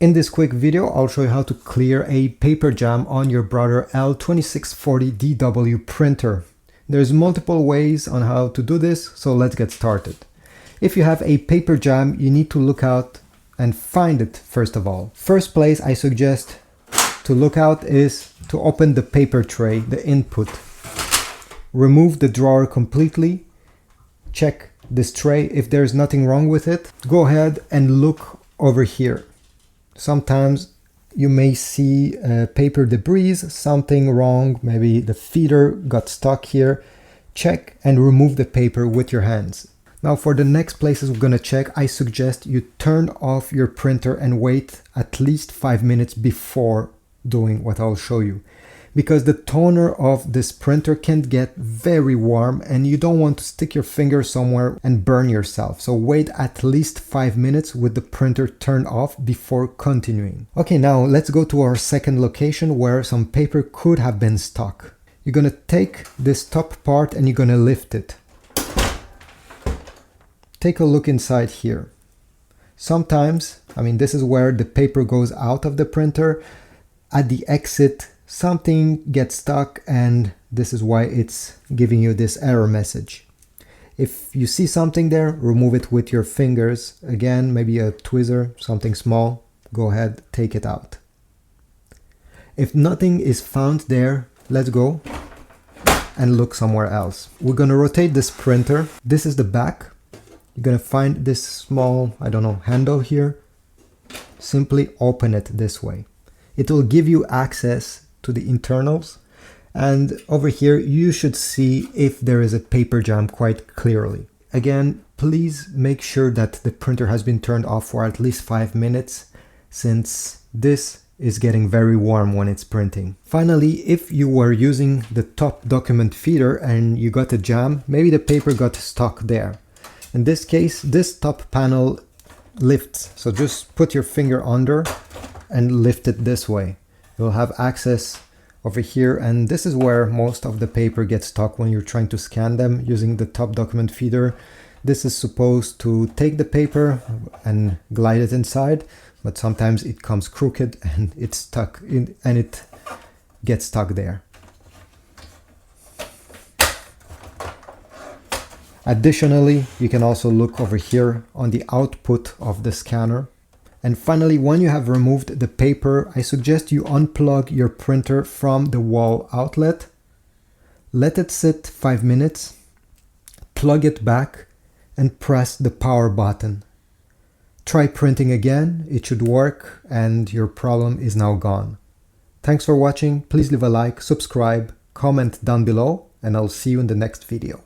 In this quick video, I'll show you how to clear a paper jam on your Brother L2640DW printer. There's multiple ways on how to do this, so let's get started. If you have a paper jam, you need to look out and find it first of all. First place I suggest to look out is to open the paper tray, the input. Remove the drawer completely. Check this tray. If there's nothing wrong with it, go ahead and look over here. Sometimes you may see paper debris, something wrong, maybe the feeder got stuck here. Check and remove the paper with your hands. Now for the next places we're going to check, I suggest you turn off your printer and wait at least 5 minutes before doing what I'll show you. Because the toner of this printer can get very warm and you don't want to stick your finger somewhere and burn yourself. So wait at least 5 minutes with the printer turned off before continuing. Okay, now let's go to our second location where some paper could have been stuck. You're gonna take this top part and you're gonna lift it. Take a look inside here. Sometimes, this is where the paper goes out of the printer. At the exit, something gets stuck and this is why it's giving you this error message. If you see something there, remove it with your fingers. Again, maybe a tweezer, something small, go ahead, take it out. If nothing is found there, let's go and look somewhere else. We're gonna rotate this printer. This is the back. You're gonna find this small, handle here. Simply open it this way. It will give you access to the internals, and over here you should see if there is a paper jam quite clearly. Again, please make sure that the printer has been turned off for at least 5 minutes, since this is getting very warm when it's printing. Finally, if you were using the top document feeder and you got a jam, maybe the paper got stuck there. In this case, this top panel lifts, so just put your finger under and lift it this way. You'll have access over here, and this is where most of the paper gets stuck when you're trying to scan them using the top document feeder. This is supposed to take the paper and glide it inside, but sometimes it comes crooked and it's stuck in, and it gets stuck there. Additionally, you can also look over here on the output of the scanner. And finally, when you have removed the paper, I suggest you unplug your printer from the wall outlet. Let it sit 5 minutes, plug it back, and press the power button. Try printing again, it should work, and your problem is now gone. Thanks for watching. Please leave a like, subscribe, comment down below, and I'll see you in the next video.